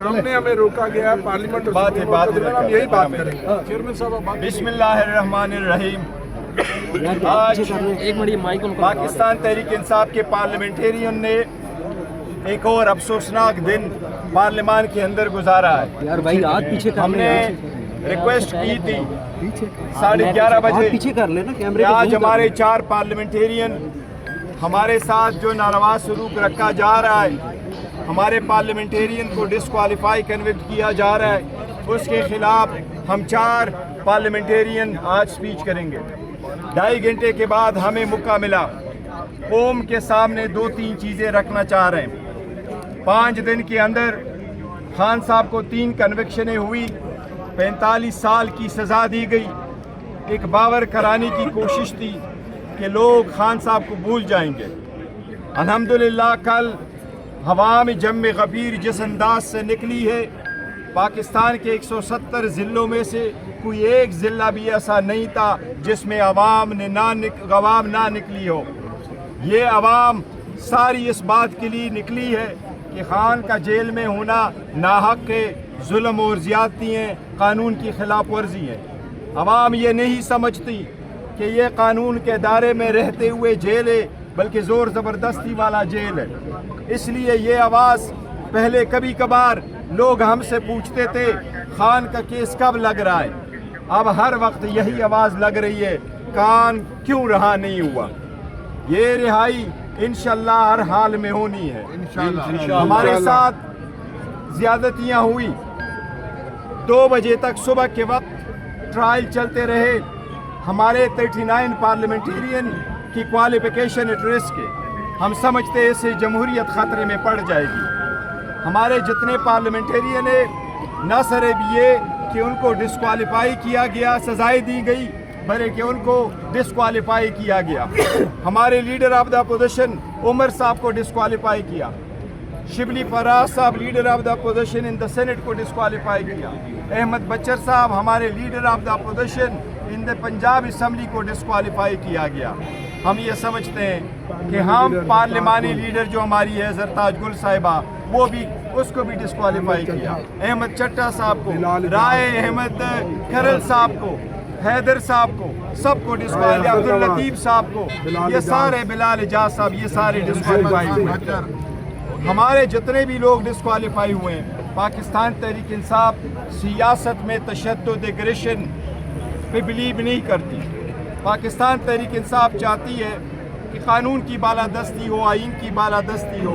हमने हमें रोका गया पार्लियामेंट बात हम यही बात करेंगे। चेयरमैन साहब बिस्मिल्लाहिर्रहमानिर्रहीम। आज पाकिस्तान तहरीक इंसाफ के पार्लियामेंटेरियन ने एक और अफसोसनाक दिन पार्लियामान के अंदर गुजारा है। यार भाई हाथ पीछे कर हमने रिक्वेस्ट की थी 11:30 बजे पीछे कर लेना कैमरे कि आज हमारे 4 पार्लियामेंटेरियन हमारे साथ जो नारवा सलूक रखा जा रहा है, हमारे पार्लियामेंटेरियन को डिस्क्वालीफाई कन्विक्ट किया जा रहा है, उसके खिलाफ हम 4 पार्लियामेंटेरियन आज स्पीच करेंगे। 2.5 घंटे के बाद हमें मौका मिला, कौम के सामने 2-3 चीज़ें रखना चाह रहे हैं। 5 दिन के अंदर खान साहब को 3 कन्विक्शनें हुई, 45 साल की सज़ा दी गई। एक बावर कराने की कोशिश थी कि लोग खान साहब को भूल जाएंगे। अल्हम्दुलिल्लाह कल हवा में जम गफीर जिस अंदाज से निकली है, पाकिस्तान के 170 ज़िलों में से कोई एक ज़िला भी ऐसा नहीं था जिसमें अवाम ना निकली हो। ये अवाम सारी इस बात के लिए निकली है कि खान का जेल में होना नाहक है, जुल्म और ज़्यादती हैं, कानून की खिलाफ वर्जी है। अवाम ये नहीं समझती कि ये कानून के दायरे में रहते हुए जेल है, बल्कि ज़ोर ज़बरदस्ती वाला जेल है। इसलिए ये आवाज़ पहले कभी कभार लोग हमसे पूछते थे खान का केस कब लग रहा है, अब हर वक्त यही आवाज़ लग रही है, कान क्यों रहा नहीं हुआ। ये रिहाई इंशाल्लाह हर हाल में होनी है। हमारे साथ ज़्यादतियाँ हुई, 2 बजे तक सुबह के वक्त ट्रायल चलते रहे। हमारे 39 पार्लियामेंटेरियन की क्वालिफिकेशन एट रिस्क है। हम समझते हैं इससे जमहूरियत ख़तरे में पड़ जाएगी। हमारे जितने पार्लियामेंटेरियन है, न सिर्फ ये कि उनको डिस्क्वालीफाई किया गया, सजाएं दी गई, बल्कि उनको डिस्क्वालीफाई किया गया। हमारे leader of the opposition Umar साहब को डिस्क्वालीफाई किया, शिबली फराज साहब leader of the opposition in the senate को डिस्क्वालीफाई किया, अहमद बच्चर साहब हमारे leader of the opposition in the Punjab assembly को डिस्क्वालीफाई किया गया। हम ये समझते हैं कि हम पार्लिमानी लीडर जो हमारी है जरताज गुल साहिबा, वो भी उसको भी डिस्क्वालीफाई किया। अहमद चट्टा साहब को, राय अहमद खरल साहब को, हैदर साहब को, सबको डिस्क्वालीफाई, अब्दुल लतीफ साहब को, ये सारे बिलाल एजाज साहब, ये सारे डिस्क्वालीफाई हुए। हमारे जितने भी लोग डिस्क्वालीफाई हुए हैं, पाकिस्तान तहरीक इंसाफ सियासत में तशद्दुद एग्रेशन पे बिलीव नहीं करती। पाकिस्तान तहरीक इंसाफ चाहती है कि कानून की बालादस्ती हो, आइन की बालादस्ती हो।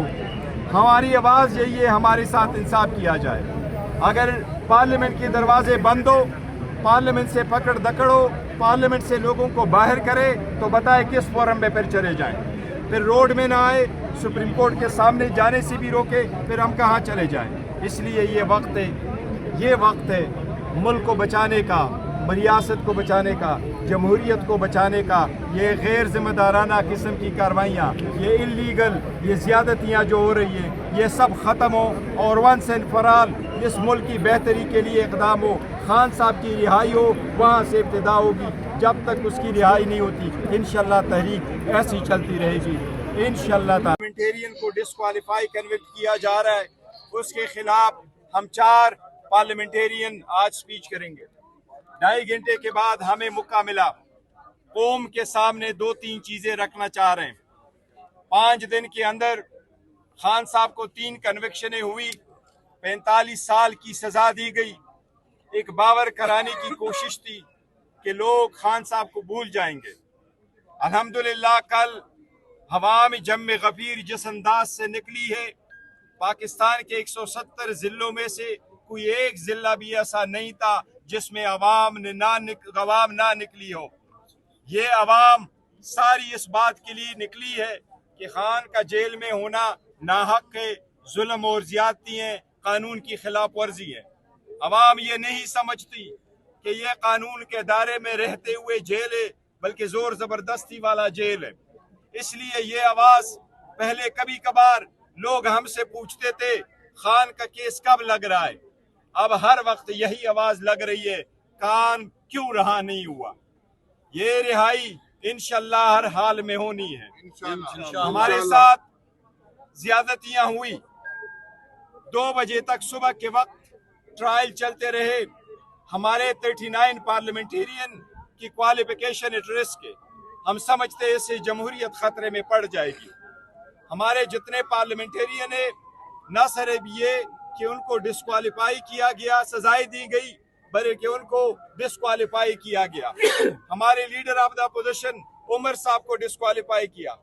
हमारी आवाज़ यही है, हमारे साथ इंसाफ किया जाए। अगर पार्लियामेंट के दरवाजे बंद हो, पार्लियामेंट से पकड़ दकड़ हो, पार्लियामेंट से लोगों को बाहर करे, तो बताए किस फोरम में फिर चले जाएं। फिर रोड में ना आए, सुप्रीम कोर्ट के सामने जाने से भी रोके, फिर हम कहाँ चले जाएं। इसलिए ये वक्त है मुल्क को बचाने का, रियासत को बचाने का, जमहूरियत को बचाने का। ये गैर जिम्मेदाराना किस्म की कार्रवाइयाँ, ये इलीगल, ये ज़्यादतियाँ जो हो रही हैं, ये सब ख़त्म हो और वंस एंड फॉर ऑल इस मुल्क की बेहतरी के लिए इक़दाम हो। खान साहब की रिहाई हो, वहाँ से इब्तिदा होगी। जब तक उसकी रिहाई नहीं होती, इंशाअल्लाह तहरीक ऐसी चलती रहेगी इंशाअल्लाह। पार्लियामेंटेरियन को डिस्क्वालीफाई कन्विक्ट किया जा रहा है, उसके खिलाफ हम 4 पार्लियामेंटेरियन आज स्पीच करेंगे। 2.5 घंटे के बाद हमें मौका मिला, कौम के सामने 2-3 चीज़ें रखना चाह रहे हैं। 5 दिन के अंदर खान साहब को 3 कन्विक्शनें हुई, 45 साल की सज़ा दी गई। एक बावर कराने की कोशिश थी कि लोग खान साहब को भूल जाएंगे। अल्हम्दुलिल्लाह कल हवा में जम गफीर जिस अंदाज से निकली है, पाकिस्तान के 170 ज़िलों में से कोई एक ज़िला भी ऐसा नहीं था जिसमें अवाम ना निकली हो। ये अवाम सारी इस बात के लिए निकली है कि खान का जेल में होना नाहक है, जुल्म और ज़्यादती हैं, कानून की खिलाफ वर्जी है। अवाम ये नहीं समझती कि ये कानून के दायरे में रहते हुए जेल है, बल्कि ज़ोर ज़बरदस्ती वाला जेल है। इसलिए ये आवाज़ पहले कभी कभार लोग हमसे पूछते थे खान का केस कब लग रहा है, अब हर वक्त यही आवाज़ लग रही है, कान क्यों रहा नहीं हुआ। ये रिहाई इंशाअल्लाह हर हाल में होनी है। हमारे साथ ज़्यादतियाँ हुई, 2 बजे तक सुबह के वक्त ट्रायल चलते रहे। हमारे 39 पार्लियामेंटेरियन की क्वालिफिकेशन एट रिस्क है। हम समझते हैं इससे जमहूरियत खतरे में पड़ जाएगी। हमारे जितने पार्लियामेंटेरियन है, न सिर्फ ये कि उनको डिस्क्वालीफाई किया गया, सजाएं दी गई, बल्कि उनको डिस्क्वालीफाई किया गया। हमारे leader of the opposition Umar साहब को डिस्क्वालीफाई किया।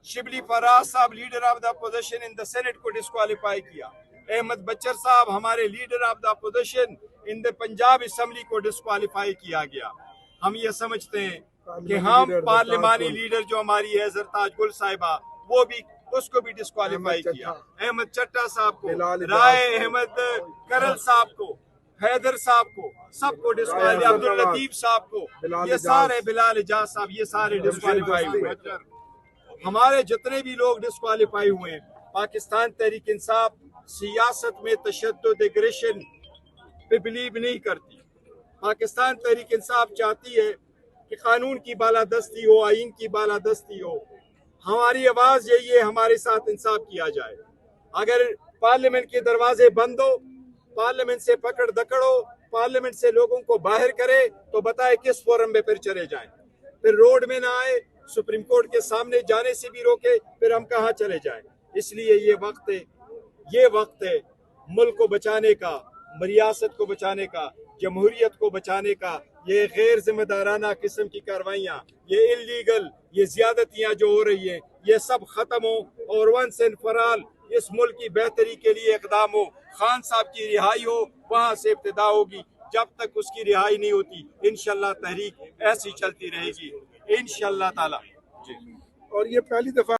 शिबली फराज साहब leader of the opposition in the senate को डिस्क्वालीफाई किया। अहमद बच्चर साहब हमारे leader of the opposition in the Punjab assembly को डिस्क्वालीफाई किया गया। हम ये समझते हैं कि हम पार्लिमानी लीडर जो हमारी है जरताज गुल साहिबा, वो भी उसको भी डिस्क्वालीफाई किया। अहमद चट्टा साहब को, राय अहमद करल साहब को, हैदर साहब को, सबको डिस्क्वालीफाई, अब्दुल लतीफ साहब को, ये सारे, बिलाल इजाज साहब, ये सारे डिस्क्वालीफाई हुए। हमारे जितने भी लोग डिस्क्वालीफाई हुए, पाकिस्तान तहरीक इंसाफ सियासत में तशद्दुद एग्रेशन पे बिलीव नहीं करती। पाकिस्तान तहरीक इंसाफ चाहती है कि कानून की बालादस्ती हो, आइन की बालादस्ती हो। हमारी आवाज़ यही है, हमारे साथ इंसाफ किया जाए। अगर पार्लियामेंट के दरवाजे बंद हो, पार्लियामेंट से पकड़ दकड़ हो, पार्लियामेंट से लोगों को बाहर करे, तो बताए किस फोरम में फिर चले जाएं। फिर रोड में ना आए, सुप्रीम कोर्ट के सामने जाने से भी रोके, फिर हम कहाँ चले जाएं। इसलिए ये वक्त है मुल्क को बचाने का, रियासत को बचाने का, जमहूरियत को बचाने का। ये गैर जिम्मेदाराना किस्म की कार्रवाइयाँ, ये इलीगल, ये ज्यादतियाँ जो हो रही हैं, ये सब खत्म हो और वंस एंड फॉर ऑल इस मुल्क की बेहतरी के लिए इकदाम हो। खान साहब की रिहाई हो, वहाँ से इब्तिदा होगी। जब तक उसकी रिहाई नहीं होती, इंशाल्लाह तहरीक ऐसी चलती रहेगी, इंशाल्लाह ताला। और ये पहली दफा